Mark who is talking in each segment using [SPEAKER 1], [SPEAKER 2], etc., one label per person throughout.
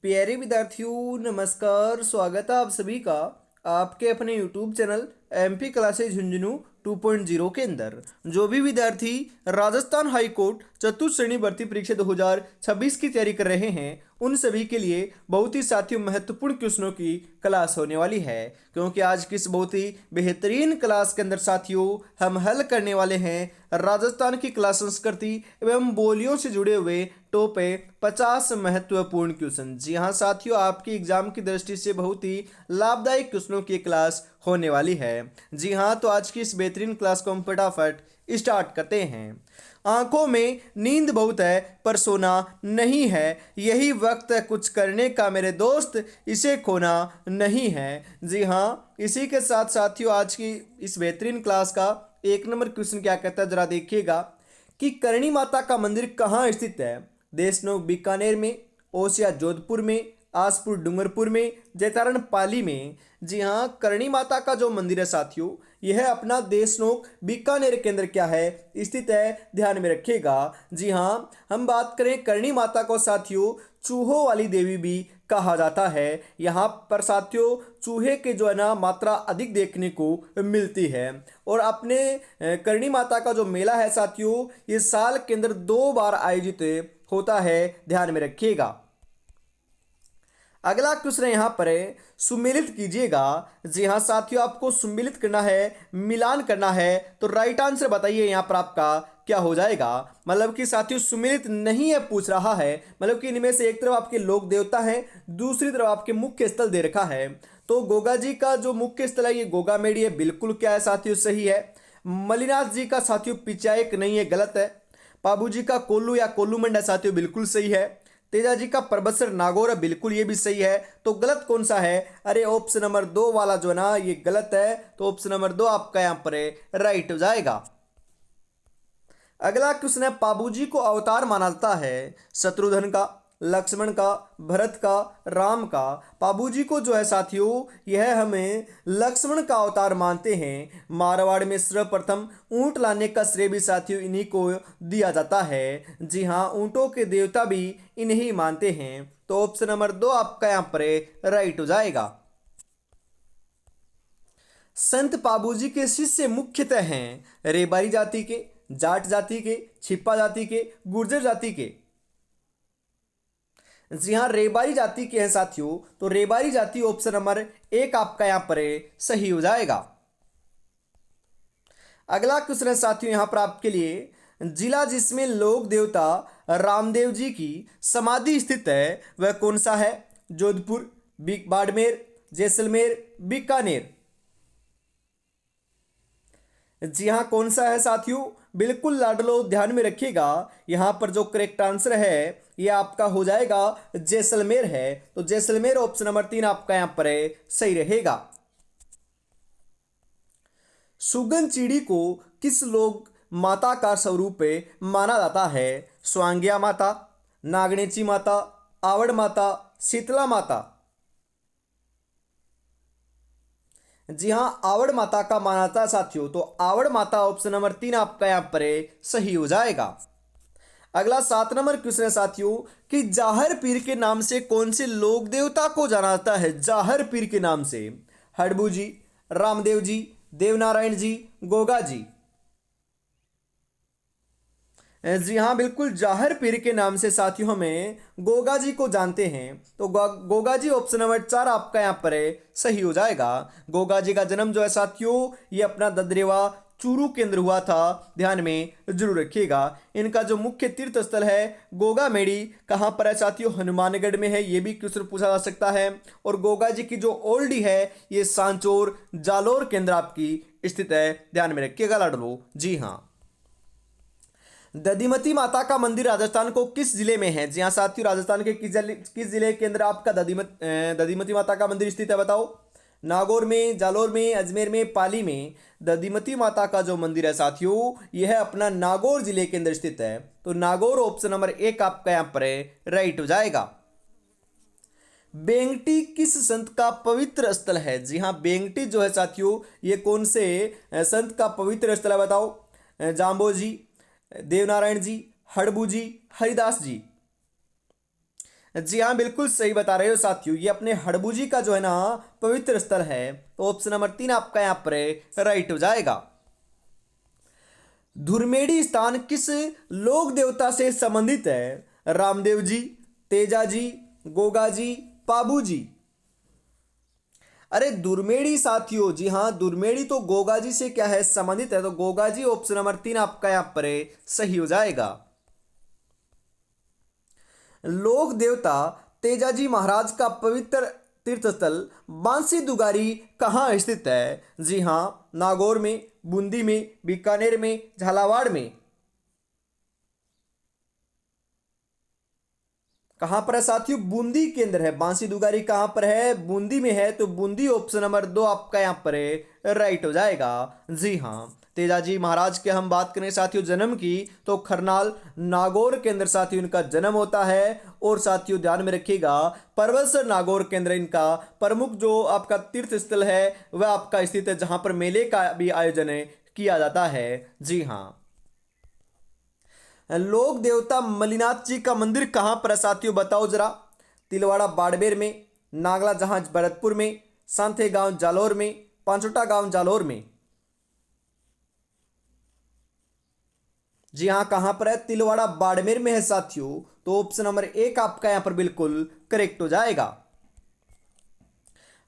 [SPEAKER 1] प्यारे विद्यार्थियों नमस्कार। स्वागत है आप सभी का आपके अपने YouTube channel MP classes Jhunjhunu 2.0 के अंदर। जो भी विद्यार्थी राजस्थान हाई कोर्ट चतुर्थ श्रेणी भर्ती परीक्षा 2026 की तैयारी कर रहे हैं उन सभी के लिए बहुत ही साथियों महत्वपूर्ण क्वेश्चनों की क्लास होने वाली है, क्योंकि आज की इस बहुत ही बेहतरीन क्लास के अंदर साथियों हम हल करने वाले हैं राजस्थान की कला संस्कृति एवं बोलियों से जुड़े हुए टॉप 50 महत्वपूर्ण क्वेश्चन। जी हाँ साथियों, आपकी एग्जाम की दृष्टि से बहुत ही लाभदायक क्वेश्चनों की क्लास होने वाली है। जी हाँ, तो आज की इस बेहतरीन क्लास को हम फटाफट स्टार्ट करते हैं। आंखों में नींद बहुत है पर सोना नहीं है, यही वक्त है कुछ करने का मेरे दोस्त, इसे खोना नहीं है। जी हाँ, इसी के साथ साथियों आज की इस बेहतरीन क्लास का एक नंबर क्वेश्चन क्या कहता है, जरा देखिएगा कि करणी माता का मंदिर कहाँ स्थित है। देशनोक बीकानेर में, ओसिया जोधपुर में, आसपुर डूंगरपुर में, जैतारण पाली में। जी हाँ, करणी माता का जो मंदिर है साथियों यह अपना देशनोक बीकानेर के अंदर क्या है स्थित है, ध्यान में रखिएगा। जी हाँ, हम बात करें करणी माता को साथियों चूहों वाली देवी भी कहा जाता है। यहाँ पर साथियों चूहे के जो है ना मात्रा अधिक देखने को मिलती है। और अपने करणी माता का जो मेला है साथियों ये साल के अंदर 2 बार आयोजित होता है, ध्यान में रखिएगा। अगला क्वेश्चन यहाँ पर है सुमेलित कीजिएगा। जी हाँ साथियों, आपको सुमेलित करना है, मिलान करना है, तो राइट आंसर बताइए यहाँ पर आपका क्या हो जाएगा। मतलब कि साथियों सुमेलित नहीं है पूछ रहा है, मतलब कि इनमें से एक तरफ आपके लोक देवता है, दूसरी तरफ आपके मुख्य स्थल दे रखा है। तो गोगा जी का जो मुख्य स्थल है ये गोगामेड़ी है, बिल्कुल क्या है साथियों सही है। मलिनाथ जी का साथियों पिचायक नहीं है, गलत है। पाबू जी का कोल्लू या कोल्लू मंडा साथियों बिल्कुल सही है। तेजा जी का परबसर नागौर, बिल्कुल ये भी सही है। तो गलत कौन सा है, अरे ऑप्शन नंबर 2 वाला जो है ना ये गलत है, तो ऑप्शन नंबर 2 आपका यहां पर राइट हो जाएगा। अगला क्वेश्चन है पाबूजी को अवतार माना जाता है शत्रुघ्न का, लक्ष्मण का, भरत का, राम का। पाबूजी को जो है साथियों यह हमें लक्ष्मण का अवतार मानते हैं। मारवाड़ में सर्वप्रथम ऊंट लाने का श्रेय भी साथियों इन्हीं को दिया जाता है। जी हाँ, ऊंटों के देवता भी इन्हीं मानते हैं। तो ऑप्शन नंबर 2 आपका यहाँ पर राइट हो जाएगा। संत पाबूजी के शिष्य मुख्यतः हैं रेबारी जाति के, जाट जाति के, छिप्पा जाति के, गुर्जर जाति के। जी हाँ, रेबारी जाति के हैं साथियों, तो रेबारी जाति ऑप्शन नंबर 1 आपका यहां पर सही हो जाएगा। अगला क्वेश्चन है साथियों यहां पर आपके लिए, जिला जिसमें लोक देवता रामदेव जी की समाधि स्थित है वह कौन सा है। जोधपुर, बाड़मेर, जैसलमेर, बीकानेर। जी हाँ, कौन सा है साथियों, बिल्कुल लाडलो ध्यान में रखिएगा। यहां पर जो करेक्ट आंसर है ये आपका हो जाएगा जैसलमेर है। तो जैसलमेर ऑप्शन नंबर 3 आपका यहां पर सही रहेगा। सुगन चिड़ी को किस लोक माता का स्वरूप माना जाता है। स्वांग्या माता, नागणेची माता, आवड़ माता, शीतला माता। जी हाँ, आवड़ माता का माना था साथियों, तो आवड़ माता ऑप्शन नंबर 3 आपका यहां पर सही हो जाएगा। अगला 7 नंबर क्वेश्चन है साथियों कि जाहर पीर के नाम से कौन से लोक देवता को जाना जाता है। जाहर पीर के नाम से हडबू जी, रामदेव जी, देवनारायण जी, गोगा जी। जी हाँ, बिल्कुल जाहर पीर के नाम से साथियों हमें गोगा जी को जानते हैं। तो गोगा जी ऑप्शन नंबर 4 आपका यहाँ पर सही हो जाएगा। गोगा जी का जन्म जो है साथियों ये अपना ददरेवा चूरू के अंदर हुआ था, ध्यान में जरूर रखिएगा। इनका जो मुख्य तीर्थ स्थल है गोगा मेड़ी कहाँ पर है साथियों, हनुमानगढ़ में है, ये भी क्वेश्चन पूछा जा सकता है। और गोगा जी की जो ओल्डी है ये सांचौर जालोर के अंदर आपकी स्थित है, ध्यान में रखिएगा लाडलो। जी हाँ, दधिमती माता का मंदिर राजस्थान को किस जिले में है। जी हाँ साथियों, राजस्थान के किस जिले के अंदर आपका दधिमती माता का मंदिर स्थित है बताओ। नागौर में, जालोर में, अजमेर में, पाली में। दधिमती माता का जो मंदिर है साथियों यह अपना नागौर जिले के अंदर स्थित है। तो नागौर ऑप्शन नंबर 1 आपका यहाँ पर राइट हो जाएगा। बेंगटी किस संत का पवित्र स्थल है। जी हाँ, बेंगटी जो है साथियों ये कौन से संत का पवित्र स्थल है बताओ। जाम्बो जी, देवनारायण जी, हड़बू जी, हरिदास जी। जी हाँ, बिल्कुल सही बता रहे हो साथियों, ये अपने हड़बूजी का जो है ना पवित्र स्थल है। तो ऑप्शन नंबर 3 आपका यहाँ पर राइट हो जाएगा। धुरमेड़ी स्थान किस लोक देवता से संबंधित है? रामदेव जी, तेजा जी, गोगा जी, पाबू जी। अरे दुर्मेड़ी साथियों, जी हाँ, दुर्मेड़ी तो गोगा जी से क्या है, संबंधित है। तो गोगा जी ऑप्शन नंबर 3 आपका यहाँ पर सही हो जाएगा। लोक देवता तेजाजी महाराज का पवित्र तीर्थ स्थल बांसी दुगारी कहाँ स्थित है? जी हाँ, नागौर में, बूंदी में, बीकानेर में, झालावाड़ में। कहां पर है साथियों? बूंदी के अंदर है। बांसी दुगारी कहां पर है? बूंदी में है। तो बूंदी ऑप्शन नंबर 2 आपका यहां पर है राइट हो जाएगा। जी हाँ, तेजाजी महाराज के हम बात करें साथियों जन्म की, तो खरनाल नागौर के अंदर साथियों इनका जन्म होता है। और साथियों ध्यान में रखिएगा, परवलसर नागौर के अंदर इनका प्रमुख जो आपका तीर्थ स्थल है वह आपका स्थित है, जहां पर मेले का भी आयोजन किया जाता है। जी हाँ, लोक देवता मलिनाथ जी का मंदिर कहाँ पर है साथियों, बताओ जरा। तिलवाड़ा बाड़मेर में, नागला जहाज भरतपुर में, सांथे गांव जालोर में, पांचोटा गांव जालोर में। जी हाँ, कहाँ पर है? तिलवाड़ा बाड़मेर में है साथियों। तो ऑप्शन नंबर 1 आपका यहां पर बिल्कुल करेक्ट हो जाएगा।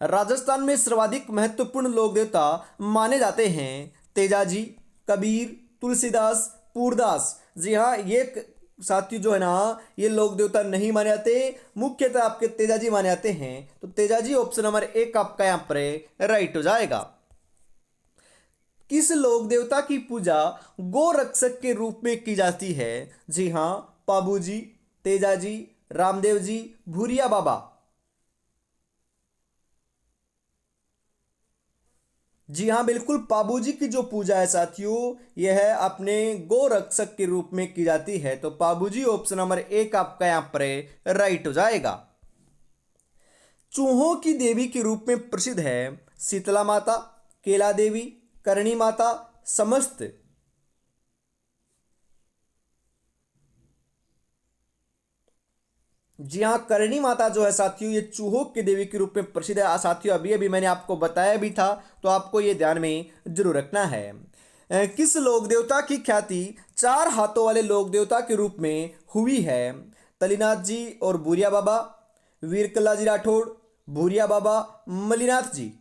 [SPEAKER 1] राजस्थान में सर्वाधिक महत्वपूर्ण लोक देवता माने जाते हैं? तेजाजी, कबीर, तुलसीदास, पूरदास। जी हाँ, ये साथियों जो है ना, ये लोक देवता नहीं माने जाते, मुख्यतः आपके तेजाजी माने जाते हैं। तो तेजाजी ऑप्शन नंबर 1 आपका यहाँ पर राइट हो जाएगा। किस लोक देवता की पूजा गोरक्षक के रूप में की जाती है? जी हाँ, पाबू जी, तेजाजी, रामदेव जी, भूरिया बाबा। जी हाँ, बिल्कुल, पाबूजी की जो पूजा है साथियों, यह है अपने गोरक्षक के रूप में की जाती है। तो पाबूजी ऑप्शन नंबर 1 आपका यहाँ पर राइट हो जाएगा। चूहों की देवी के रूप में प्रसिद्ध है? शीतला माता, केला देवी, करणी माता, समस्त। जी हाँ, करणी माता जो है साथियों, ये चूहों की देवी के रूप में प्रसिद्ध है। साथियों अभी अभी मैंने आपको बताया भी था, तो आपको ये ध्यान में जरूर रखना है। किस लोक देवता की ख्याति चार हाथों वाले लोक देवता के रूप में हुई है? तलीनाथ जी और भूरिया बाबा, वीर कल्ला जी राठौड़, भूरिया बाबा, मलिनाथ जी।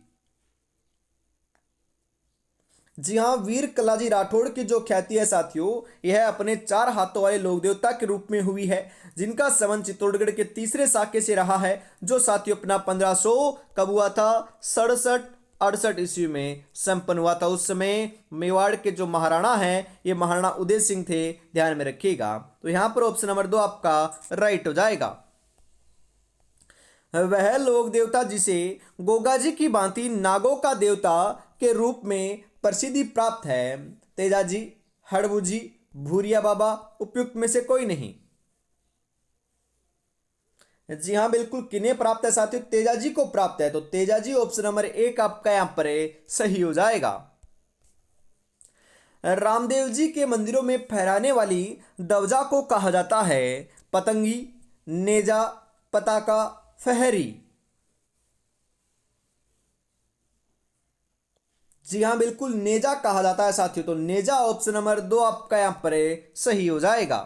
[SPEAKER 1] जी हाँ, वीर कलाजी राठौड़ की जो ख्याति है साथियों, यह अपने चार हाथों वाले लोक देवता के रूप में हुई है, जिनका संबंध चित्तौड़गढ़ के तीसरे साके से रहा है, जो साथियों अपना 1500 कब हुआ था? 67-68 ईस्वी में संपन्न हुआ था। उस समय मेवाड़ के जो महाराणा हैं, ये महाराणा उदय सिंह थे, ध्यान में रखिएगा। तो यहाँ पर ऑप्शन नंबर 2 आपका राइट हो जाएगा। वह लोक देवता जिसे गोगाजी की भांति नागों का देवता के रूप में प्रसिद्धि प्राप्त है? तेजाजी, हड़बूजी, भूरिया बाबा, उपयुक्त में से कोई नहीं। जी हाँ, बिल्कुल, किन्हें प्राप्त है साथियों? तेजाजी को प्राप्त है। तो तेजाजी ऑप्शन नंबर 1 आपका यहां पर सही हो जाएगा। रामदेव जी के मंदिरों में फहराने वाली ध्वजा को कहा जाता है? पतंगी, नेजा, पताका, फहरी। जी हाँ, बिल्कुल, नेजा कहा जाता है साथियों। तो नेजा ऑप्शन नंबर 2 आपका यहां पर सही हो जाएगा।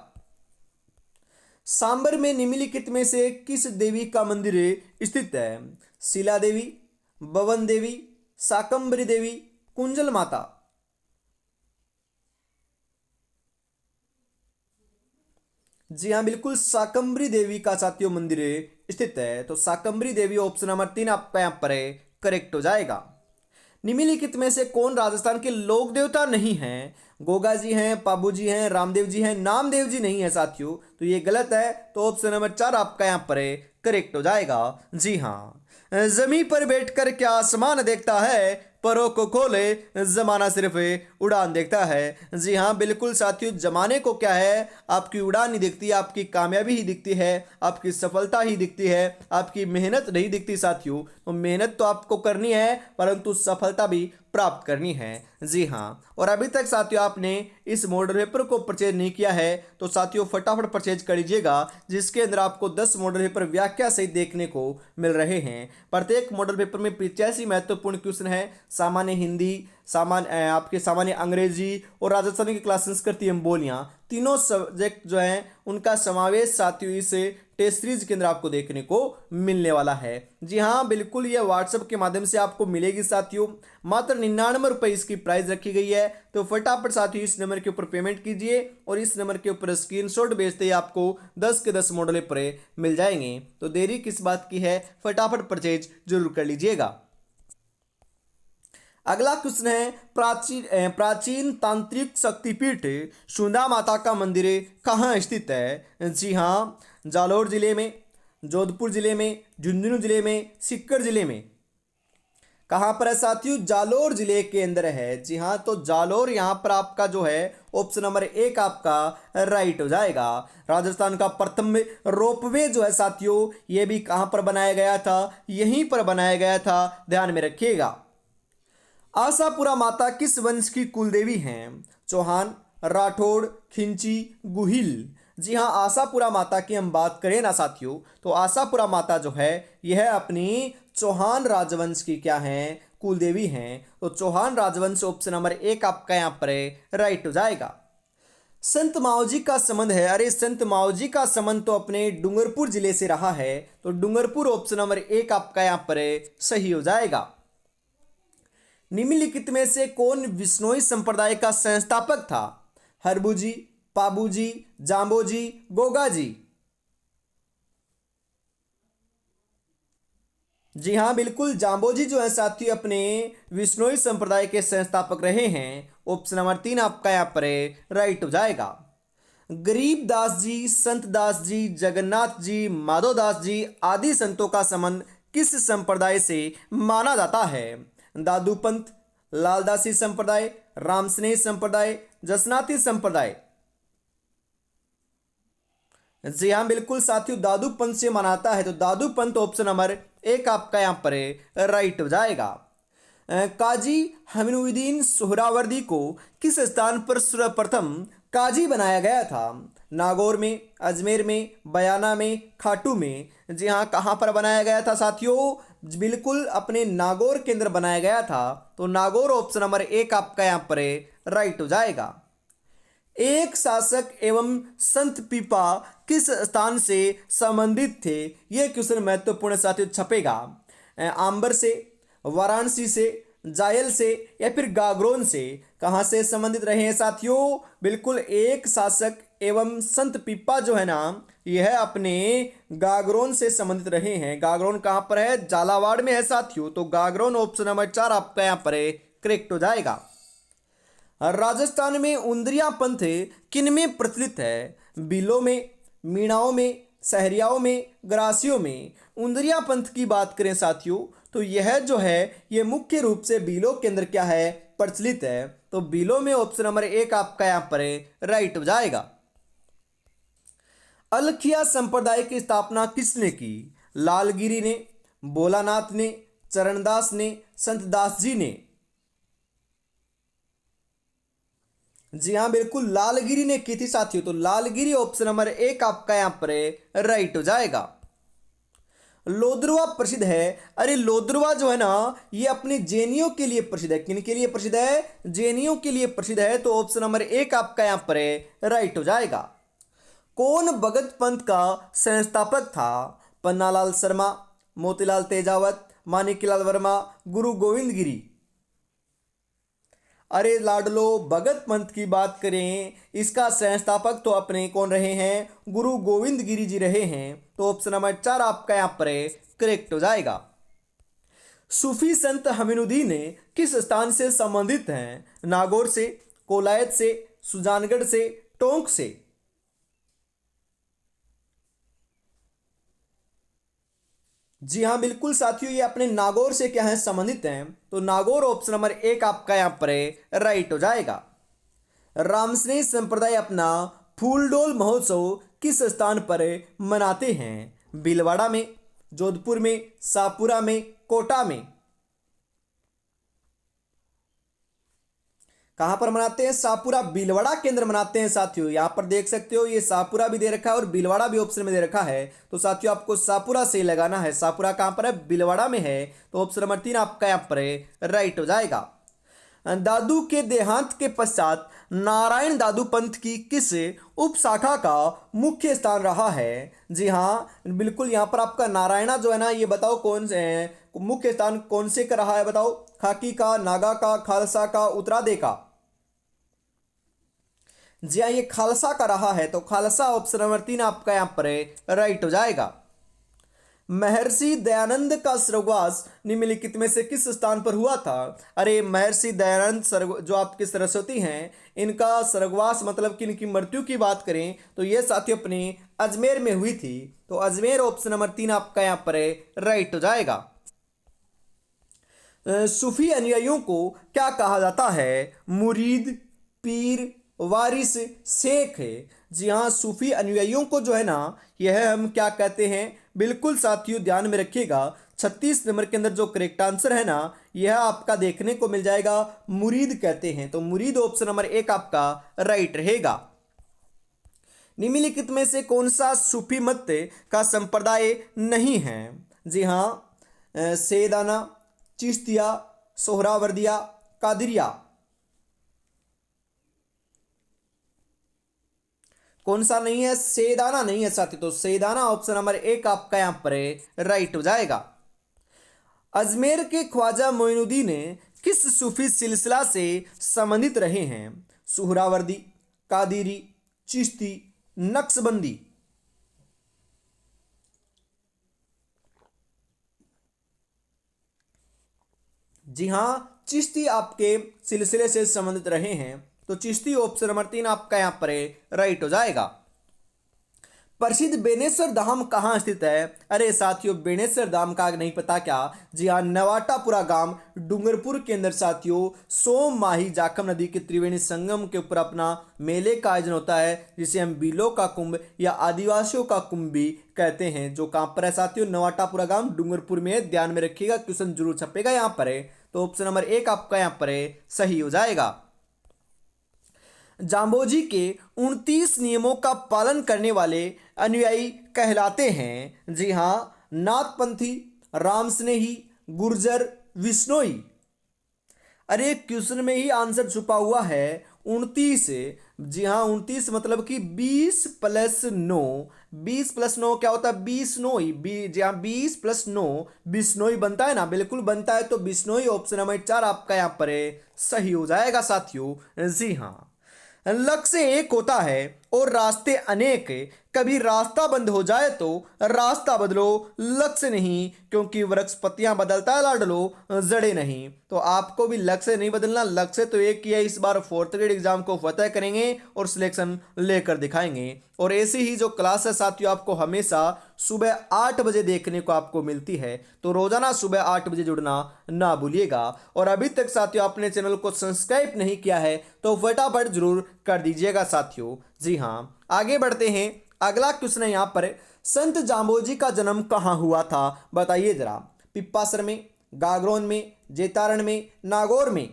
[SPEAKER 1] सांबर में निम्नलिखित में से किस देवी का मंदिर स्थित है? शिला देवी, भवन देवी, शाकंभरी देवी, कुंजल माता। जी हाँ, बिल्कुल, शाकंभरी देवी का साथियों मंदिर स्थित है। तो शाकंभरी देवी ऑप्शन नंबर 3 आपका यहाँ पर करेक्ट हो जाएगा। निम्नलिखित में से कौन राजस्थान के लोक देवता नहीं हैं? गोगा जी हैं, पाबू जी हैं, रामदेव जी हैं, नामदेव जी नहीं है साथियों। तो ये गलत है। तो ऑप्शन नंबर 4 आपका यहाँ पर करेक्ट हो जाएगा। जी हाँ, जमीन पर बैठकर क्या आसमान देखता है, परों को खोले जमाना सिर्फ उड़ान देखता है। जी हाँ, बिल्कुल साथियों, जमाने को क्या है, आपकी उड़ान नहीं दिखती, आपकी कामयाबी ही दिखती है, आपकी सफलता ही दिखती है, आपकी मेहनत नहीं दिखती साथियों। तो मेहनत तो आपको करनी है, परंतु सफलता भी प्राप्त करनी है। जी हाँ, और अभी तक साथियों आपने इस मॉडल पेपर को परचेज नहीं किया है तो साथियों फटाफट परचेज कर लीजिएगा, जिसके अंदर आपको 10 मॉडल पेपर व्याख्या सहित देखने को मिल रहे हैं। प्रत्येक मॉडल पेपर में 85 महत्वपूर्ण क्वेश्चन है। सामान्य हिंदी, आपके सामान्य अंग्रेजी और राजस्थानी की क्लास संस्कृति एवं बोलियां, तीनों सब्जेक्ट जो हैं उनका समावेश साथियों इस टेस्ट सीरीज के अंदर आपको देखने को मिलने वाला है। जी हाँ, बिल्कुल यह व्हाट्सएप के माध्यम से आपको मिलेगी साथियों। मात्र 99 रुपये इसकी प्राइस रखी गई है। तो फटाफट साथियों इस नंबर के ऊपर पेमेंट कीजिए और इस नंबर के ऊपर स्क्रीनशॉट भेजते ही आपको 10 के 10 मॉडल पेपर मिल जाएंगे। तो देरी किस बात की है, फटाफट परचेज जरूर कर लीजिएगा। अगला क्वेश्चन है, प्राचीन तांत्रिक शक्तिपीठ सुधा माता का मंदिर कहाँ स्थित है? जी हाँ, जालौर जिले में, जोधपुर जिले में, झुंझुनू जिले में, सीकर जिले में। कहाँ पर है साथियों? जालौर जिले के अंदर है। जी हाँ, तो जालौर यहाँ पर आपका जो है ऑप्शन नंबर 1 आपका राइट हो जाएगा। राजस्थान का प्रथम रोपवे जो है साथियों, ये भी कहाँ पर बनाया गया था? यहीं पर बनाया गया था, ध्यान में रखिएगा। आशापुरा माता किस वंश की कुलदेवी हैं? चौहान, राठौड़, खिंची, गुहिल। जी हाँ, आशापुरा माता की हम बात करें ना साथियों, तो आशापुरा माता जो है यह अपनी चौहान राजवंश की क्या है? कुलदेवी हैं। तो चौहान राजवंश ऑप्शन नंबर 1 आपका यहाँ पर राइट हो जाएगा। संत मावजी का संबंध है, अरे संत मावजी का संबंध तो अपने डूंगरपुर जिले से रहा है। तो डूंगरपुर ऑप्शन नंबर 1 आपका यहाँ पर सही हो जाएगा। निम्नलिखित में से कौन विश्नोई संप्रदाय का संस्थापक था? हरबूजी, पाबूजी, जाम्बोजी, गोगाजी। जी हाँ, बिल्कुल जाम्बोजी जो है साथियों अपने विश्नोई संप्रदाय के संस्थापक रहे हैं। ऑप्शन नंबर 3 आपका यहाँ पर राइट हो जाएगा। गरीबदास जी, संत दास जी, जगन्नाथ जी, माधोदास जी आदि संतों का संबंध किस संप्रदाय से माना जाता है? दादू पंथ, लालदासी संप्रदाय, रामस्नेह संप्रदाय, जसनाती संप्रदाय। जी हाँ, बिल्कुल साथियों दादू पंथ से मनाता है। तो दादू पंथ ऑप्शन नंबर 1 आपका यहाँ पर राइट हो जाएगा। काजी हमीनुद्दीन सोहरावर्दी को किस स्थान पर सर्वप्रथम काजी बनाया गया था? नागौर में, अजमेर में, बयाना में, खाटू में। जी हाँ, कहाँ पर बनाया गया था साथियों? बिल्कुल अपने नागौर के अंदर बनाया गया था। तो नागौर ऑप्शन नंबर 1 आपका यहाँ पर राइट हो जाएगा। एक शासक एवं संत पीपा किस स्थान से संबंधित थे? यह क्वेश्चन महत्वपूर्ण साथियों छपेगा। आंबर से, वाराणसी से, जायल से या फिर गागरोन से। कहाँ से संबंधित रहे हैं साथियों? बिल्कुल एक शासक एवं संत पीपा जो है ना, यह अपने गागरोन से संबंधित रहे हैं। गागरोन कहाँ पर है? झालावाड़ में है साथियों। तो गागरोन ऑप्शन नंबर 4 आपका यहाँ पर करेक्ट हो जाएगा। राजस्थान में उंदरिया पंथ किन में प्रचलित है? बिलों में, मीणाओं में, सहरियाओं में, ग्रासियों में। उंदरिया पंथ की बात करें साथियों, तो यह जो है ये मुख्य रूप से बिलों के अंदर क्या है? प्रचलित है। तो बिलों में ऑप्शन नंबर 1 आपका यहाँ पर राइट हो जाएगा। अलखिया संप्रदाय की स्थापना किसने की? लालगिरी ने, भोलानाथ ने, चरणदास ने, संत दास जी ने। जी हाँ, बिल्कुल लालगिरी ने की थी साथियों। तो लालगिरी ऑप्शन नंबर 1 आपका यहाँ पर राइट हो जाएगा। लोद्रवा प्रसिद्ध है, अरे लोद्रवा जो है ना ये अपने जैनियों के लिए प्रसिद्ध है। किन के लिए प्रसिद्ध है? जैनियों के लिए प्रसिद्ध है। तो ऑप्शन नंबर 1 आपका यहाँ पर राइट हो जाएगा। कौन भगत पंथ का संस्थापक था? पन्नालाल शर्मा, मोतीलाल तेजावत, माणिक्यलाल वर्मा, गुरु गोविंद गिरी। अरे लाडलो, भगत पंथ की बात करें, इसका संस्थापक तो अपने कौन रहे हैं? गुरु गोविंद गिरी जी रहे हैं। तो ऑप्शन नंबर 4 आपका यहाँ पर करेक्ट हो जाएगा। सूफी संत हमीनुद्दीन किस स्थान से संबंधित हैं? नागौर से, कोलायत से, सुजानगढ़ से, टोंक से। जी हाँ, बिल्कुल साथियों ये अपने नागौर से क्या है? संबंधित हैं। तो नागौर ऑप्शन नंबर 1 आपका यहाँ पर राइट हो जाएगा। रामस्नेह संप्रदाय अपना फूलडोल महोत्सव किस स्थान पर मनाते हैं? भीलवाड़ा में, जोधपुर में, शाहपुरा में, कोटा में। कहाँ पर मनाते हैं? शाहपुरा भीलवाड़ा के अंदर मनाते हैं साथियों। यहाँ पर देख सकते हो ये शाहपुरा भी दे रखा है और भीलवाड़ा भी ऑप्शन में दे रखा है, तो साथियों आपको शाहपुरा से लगाना है। शाहपुरा कहाँ पर है? भीलवाड़ा में है, तो ऑप्शन नंबर 3 आपका यहाँ पर राइट हो जाएगा। दादू के देहांत के पश्चात नारायण दादू पंथ की किस उप शाखा का मुख्य स्थान रहा है? जी हाँ, बिल्कुल यहाँ पर आपका नारायणा जो है ना, ये बताओ कौन से मुख्य स्थान कौन से का रहा है? बताओ, खाकी का, नागा का, खालसा का, उत्तरादे का? जी हाँ, ये खालसा का रहा है, तो खालसा ऑप्शन नंबर 3 आपका यहाँ पर राइट हो जाएगा। महर्षि दयानंद का स्वर्गवास निम्नलिखित में से किस स्थान पर हुआ था? अरे महर्षि दयानंद जो आपके सरस्वती हैं, इनका स्वर्गवास मतलब कि इनकी मृत्यु की बात करें तो ये साथियों अपने अजमेर में हुई थी, तो अजमेर ऑप्शन नंबर 3 आपका यहाँ पर राइट हो जाएगा। सूफी अनुयायियों को क्या कहा जाता है? मुरीद, पीर, वारिस, शेख है। जी हाँ, सूफी अनुयायियों को जो है ना, यह हम क्या कहते हैं? बिल्कुल साथियों ध्यान में रखिएगा, 36 नंबर के अंदर जो करेक्ट आंसर है ना, यह आपका देखने को मिल जाएगा, मुरीद कहते हैं, तो मुरीद ऑप्शन नंबर 1 आपका राइट रहेगा। निम्नलिखित में से कौन सा सूफी मत का संप्रदाय नहीं है? जी हाँ, सैयदाना, चिश्तिया, सोहरावर्दिया, कादिरिया? कौन सा नहीं है? सैयदाना नहीं है साथी, तो सैयदाना ऑप्शन नंबर 1 आपका यहाँ पर राइट हो जाएगा। अजमेर के ख्वाजा मोइनुद्दीन किस सूफी सिलसिला से संबंधित रहे हैं? सुहरावर्दी, कादिरी, चिश्ती, नक्शबंदी? जी हाँ, चिश्ती आपके सिलसिले से संबंधित रहे हैं, तो चिश्ती ऑप्शन नंबर 3 आपका यहाँ पर राइट हो जाएगा। प्रसिद्ध बेनेश्वर धाम कहाँ स्थित है? अरे साथियों, बेनेश्वर धाम का नहीं पता क्या? जी हाँ, नवाटापुरा गांव डूंगरपुर के अंदर साथियों सोम माही जाखम नदी के त्रिवेणी संगम के ऊपर अपना मेले का आयोजन होता है, जिसे हम बीलो का कुंभ या आदिवासियों का कुंभ भी कहते हैं, जो कहाँ पर है साथियों? नवाटापुरा गांव डूंगरपुर में है। ध्यान में रखिएगा, क्वेश्चन जरूर छपेगा यहाँ पर है, तो ऑप्शन नंबर 1 आपका यहाँ पर सही हो जाएगा। जाम्बोजी के 29 नियमों का पालन करने वाले अनुयायी कहलाते हैं? जी हाँ, नाथपंथी, रामस्नेही, गुर्जर, विश्नोई? अरे क्वेश्चन में ही आंसर छुपा हुआ है, 29। जी हाँ, 29 मतलब कि 20 + 9, 20 + 9 क्या होता है? बिश्नोई। जी हाँ, 20 + 9 बिश्नोई बनता है ना, बिल्कुल बनता है, तो बिश्नोई ऑप्शन नंबर 4 आपका यहाँ पर सही हो जाएगा साथियों। जी हाँ, लक्ष्य एक होता है और रास्ते अनेक। कभी रास्ता बंद हो जाए तो रास्ता बदलो, लक्ष्य नहीं, क्योंकि वृक्ष पत्तियां बदलता है लाडलो, जड़े नहीं। तो आपको भी लक्ष्य नहीं बदलना, लक्ष्य तो एक ही है, इस बार 4th ग्रेड एग्जाम को फतेह करेंगे और सिलेक्शन लेकर दिखाएंगे। और ऐसी ही जो क्लास है साथियों आपको हमेशा सुबह 8 बजे देखने को आपको मिलती है, तो रोजाना सुबह 8 बजे जुड़ना ना भूलिएगा। और अभी तक साथियों आपने चैनल को सब्सक्राइब नहीं किया है तो फटाफट जरूर कर दीजिएगा साथियों। जी हाँ, आगे बढ़ते हैं। अगला क्वेश्चन है यहाँ पर, संत जाम्बोजी का जन्म कहाँ हुआ था? बताइए जरा। पिप्पासर में, गागरोन में, जेतारण में, नागौर में?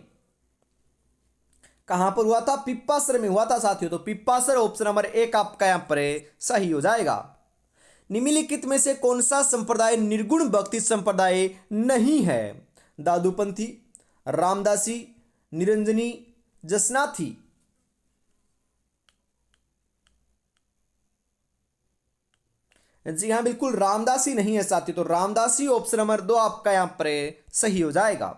[SPEAKER 1] कहां पर हुआ था? पिप्पासर में हुआ था साथियों, तो पिप्पासर ऑप्शन नंबर 1 आपका यहां पर सही हो जाएगा। निम्नलिखित में से कौन सा संप्रदाय निर्गुण भक्ति संप्रदाय नहीं है? दादूपंथी, रामदासी, निरंजनी, जसनाथी? जी हाँ, बिल्कुल रामदासी नहीं है साथियों, तो रामदासी ऑप्शन नंबर 2 आपका यहां पर सही हो जाएगा।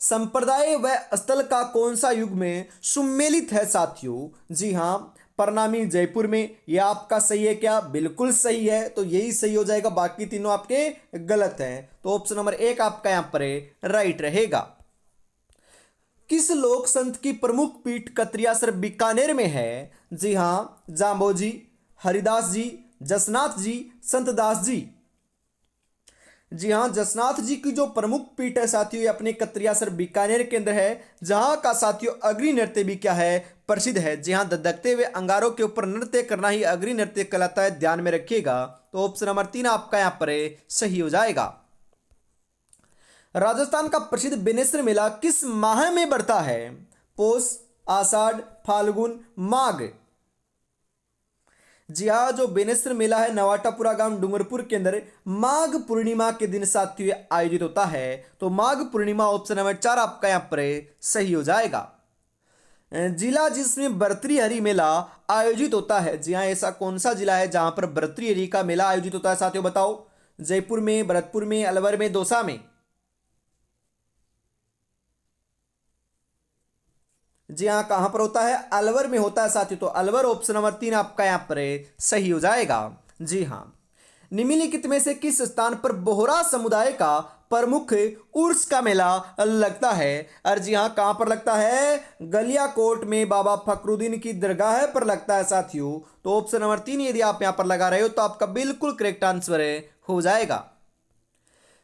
[SPEAKER 1] संप्रदाय व स्थल का कौन सा युग में सुमेलित है साथियों? जी हाँ, प्रणामी जयपुर में। यह आपका सही है क्या? बिल्कुल सही है, तो यही सही हो जाएगा, बाकी तीनों आपके गलत हैं, तो ऑप्शन नंबर 1 आपका यहां पर राइट रहेगा। किस लोक संत की प्रमुख पीठ कत्रियासर बीकानेर में है? जी हाँ, जाम्बोजी, हरिदास जी, जसनाथ जी, संतदास जी? जी हाँ, जसनाथ जी की जो प्रमुख पीठ है साथियों ये अपने कत्रियासर बीकानेर के अंदर है, जहाँ का साथियों अग्नि नृत्य भी क्या है? प्रसिद्ध है। जी हाँ, धधकते हुए अंगारों के ऊपर नृत्य करना ही अग्नि नृत्य कहलाता है, ध्यान में रखिएगा, तो ऑप्शन नंबर 3 आपका यहाँ पर सही हो जाएगा। राजस्थान का प्रसिद्ध बेनेश्वर मेला किस माह में बढ़ता है? पोष, आषाढ़, फाल्गुन, माघ। जी हाँ, जो बेनेश्वर मेला है नवाटापुरा गांव डूंगरपुर के अंदर माघ पूर्णिमा के दिन साथियों आयोजित होता है। तो माघ पूर्णिमा ऑप्शन नंबर 4 आपका यहाँ पर सही हो जाएगा। जिला जिसमें भर्तृहरि मेला आयोजित होता है। जी हाँ, ऐसा कौन सा जिला है जहां पर भर्तृहरि का मेला आयोजित होता है साथियों, बताओ। जयपुर में, भरतपुर में, अलवर में, दौसा में। जी हाँ, कहां पर होता है? अलवर में होता है साथियों। तो अलवर ऑप्शन नंबर 3 आपका यहाँ पर सही हो जाएगा। जी हाँ, निम्नलिखित में से किस स्थान पर बोहरा समुदाय का प्रमुख उर्स का मेला लगता है? और जी हाँ, कहां पर लगता है? गलियाकोट में बाबा फखरुद्दीन की दरगाह पर लगता है साथियों। तो ऑप्शन नंबर 3 यदि आप यहां पर लगा रहे हो तो आपका बिल्कुल करेक्ट आंसर हो जाएगा।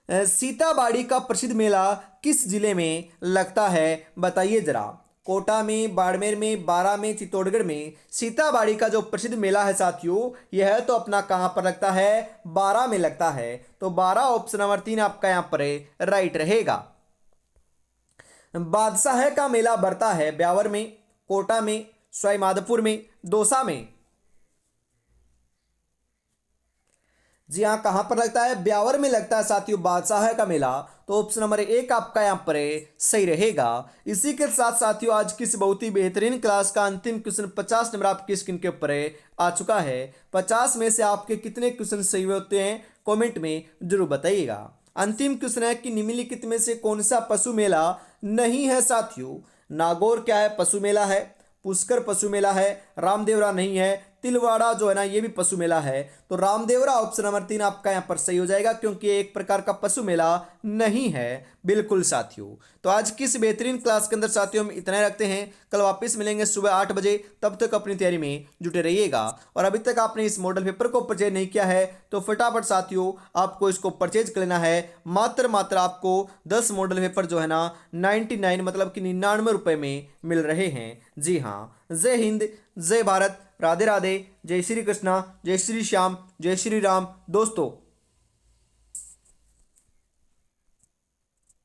[SPEAKER 1] सीताबाड़ी का प्रसिद्ध मेला किस जिले में लगता है, बताइए जरा। कोटा में, बाड़मेर में, बारा में, चित्तौड़गढ़ में। सीताबाड़ी का जो प्रसिद्ध मेला है साथियों, यह तो अपना कहां पर लगता है? बारा में लगता है। तो बारा ऑप्शन नंबर 3 आपका यहां पर राइट रहेगा। बादशाह का मेला बढ़ता है ब्यावर में, कोटा में, सवाईमाधोपुर में, दौसा में। जी हाँ, कहां पर लगता है? ब्यावर में लगता है साथियों बादशाह का मेला। तो ऑप्शन नंबर 1 आपका यहाँ पर सही रहेगा। इसी के साथ साथियों आज की इस बहुत ही बेहतरीन क्लास का अंतिम क्वेश्चन 50 नंबर आपकी स्क्रीन के ऊपर आ चुका है। 50 में से आपके कितने क्वेश्चन सही होते हैं कमेंट में जरूर बताइएगा। अंतिम क्वेश्चन है कि निम्नलिखित में से कौन सा पशु मेला नहीं है साथियों? नागौर क्या है? पशु मेला है। पुष्कर पशु मेला है। रामदेवरा नहीं है। तिलवाड़ा जो है ना ये भी पशु मेला है। तो रामदेवरा ऑप्शन नंबर 3 आपका यहाँ पर सही हो जाएगा क्योंकि ये एक प्रकार का पशु मेला नहीं है। बिल्कुल साथियों, तो आज की इस बेहतरीन क्लास के अंदर साथियों हम इतना ही रखते हैं। कल वापस मिलेंगे सुबह 8 बजे। तब तक अपनी तैयारी में जुटे रहिएगा। और अभी तक आपने इस मॉडल पेपर को परचेज नहीं किया है तो फटाफट साथियों आपको इसको परचेज कर लेना है। मात्र आपको 10 मॉडल पेपर जो है ना 99 मतलब कि 99 रुपये में मिल रहे हैं। जी हाँ, जय हिंद, जय भारत, राधे राधे, जय श्री कृष्णा, जय श्री श्याम, जय श्री राम दोस्तों।